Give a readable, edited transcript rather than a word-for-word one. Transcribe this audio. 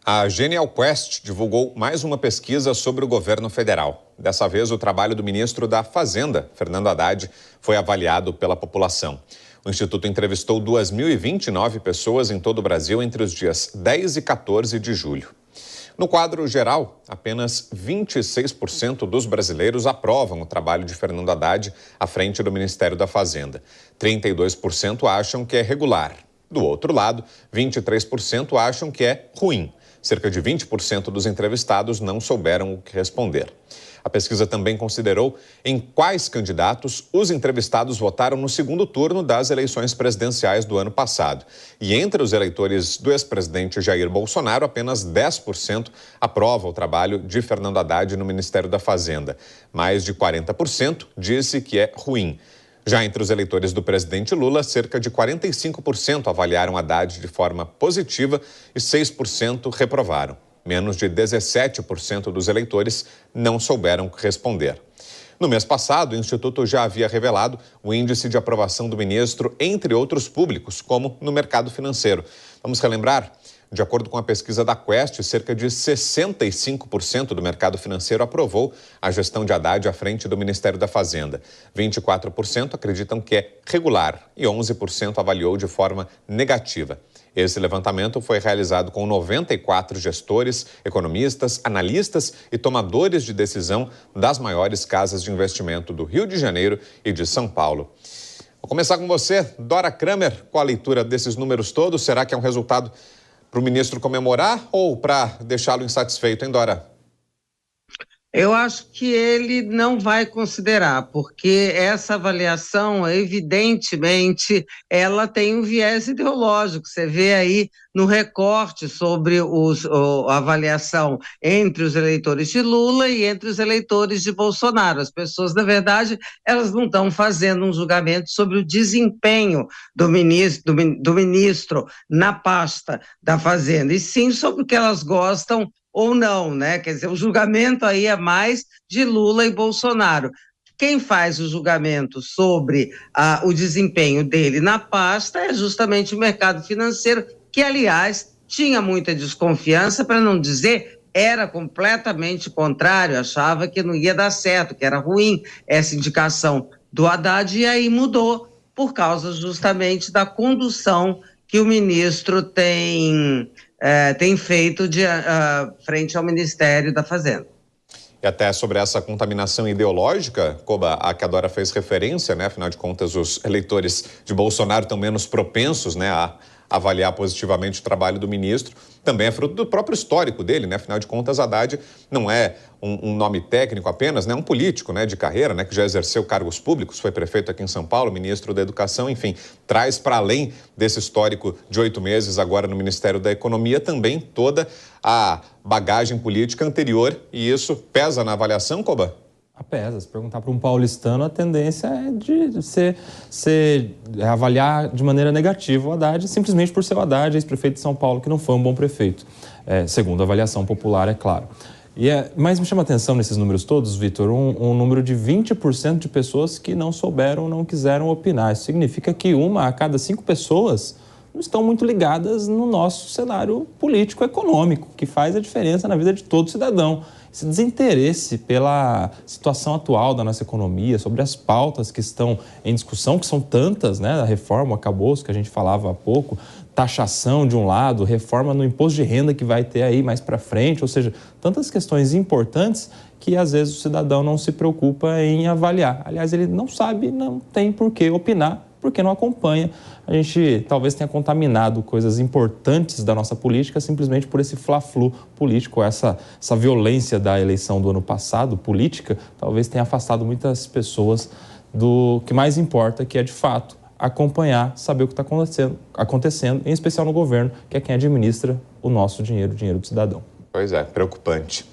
A Genial Quest divulgou mais uma pesquisa sobre o governo federal. Dessa vez, o trabalho do ministro da Fazenda, Fernando Haddad, foi avaliado pela população. O Instituto entrevistou 2.029 pessoas em todo o Brasil entre os dias 10 e 14 de julho. No quadro geral, apenas 26% dos brasileiros aprovam o trabalho de Fernando Haddad à frente do Ministério da Fazenda. 32% acham que é regular. Do outro lado, 23% acham que é ruim. Cerca de 20% dos entrevistados não souberam o que responder. A pesquisa também considerou em quais candidatos os entrevistados votaram no segundo turno das eleições presidenciais do ano passado. E entre os eleitores do ex-presidente Jair Bolsonaro, apenas 10% aprova o trabalho de Fernando Haddad no Ministério da Fazenda. Mais de 40% disse que é ruim. Já entre os eleitores do presidente Lula, cerca de 45% avaliaram Haddad de forma positiva e 6% reprovaram. Menos de 17% dos eleitores não souberam responder. No mês passado, o Instituto já havia revelado o índice de aprovação do ministro entre outros públicos, como no mercado financeiro. Vamos relembrar? De acordo com a pesquisa da Quest, cerca de 65% do mercado financeiro aprovou a gestão de Haddad à frente do Ministério da Fazenda. 24% acreditam que é regular e 11% avaliou de forma negativa. Esse levantamento foi realizado com 94 gestores, economistas, analistas e tomadores de decisão das maiores casas de investimento do Rio de Janeiro e de São Paulo. Vou começar com você, Dora Kramer. Qual a leitura desses números todos? Será que é um resultado para o ministro comemorar ou para deixá-lo insatisfeito, hein, Dora? Eu acho que ele não vai considerar, porque essa avaliação, evidentemente, ela tem um viés ideológico. Você vê aí no recorte sobre a avaliação entre os eleitores de Lula e entre os eleitores de Bolsonaro. As pessoas, na verdade, elas não estão fazendo um julgamento sobre o desempenho do ministro na pasta da Fazenda, e sim sobre o que elas gostam ou não, né? Quer dizer, o julgamento aí é mais de Lula e Bolsonaro. Quem faz o julgamento sobre o desempenho dele na pasta é justamente o mercado financeiro, que, aliás, tinha muita desconfiança, para não dizer era completamente contrário, achava que não ia dar certo, que era ruim essa indicação do Haddad, e aí mudou por causa justamente da condução que o ministro tem feito frente ao Ministério da Fazenda. E até sobre essa contaminação ideológica, Koba, a que a Dora fez referência, né? Afinal de contas, os eleitores de Bolsonaro estão menos propensos, né, a avaliar positivamente o trabalho do ministro. Também é fruto do próprio histórico dele, né? Afinal de contas, Haddad não é um nome técnico apenas, né? Um político, né, de carreira, né, que já exerceu cargos públicos, foi prefeito aqui em São Paulo, ministro da Educação, enfim, traz para além desse histórico de 8 meses agora no Ministério da Economia também toda a bagagem política anterior, e isso pesa na avaliação, Koba? Pesa. Se perguntar para um paulistano, a tendência é de avaliar de maneira negativa o Haddad, simplesmente por ser o Haddad, ex-prefeito de São Paulo, que não foi um bom prefeito, segundo a avaliação popular, é claro. Mas me chama a atenção nesses números todos, Vitor, um número de 20% de pessoas que não souberam, não quiseram opinar. Isso significa que 1 a cada 5 pessoas não estão muito ligadas no nosso cenário político-econômico, que faz a diferença na vida de todo cidadão. Esse desinteresse pela situação atual da nossa economia, sobre as pautas que estão em discussão, que são tantas, né? A reforma, o acabouço que a gente falava há pouco, taxação de um lado, reforma no imposto de renda que vai ter aí mais para frente, ou seja, tantas questões importantes que às vezes o cidadão não se preocupa em avaliar. Aliás, ele não sabe, não tem por que opinar, porque não acompanha. A gente talvez tenha contaminado coisas importantes da nossa política simplesmente por esse fla-flu político, essa violência da eleição do ano passado, política, talvez tenha afastado muitas pessoas do que mais importa, que é, de fato, acompanhar, saber o que está acontecendo, em especial no governo, que é quem administra o nosso dinheiro, o dinheiro do cidadão. Pois é, preocupante.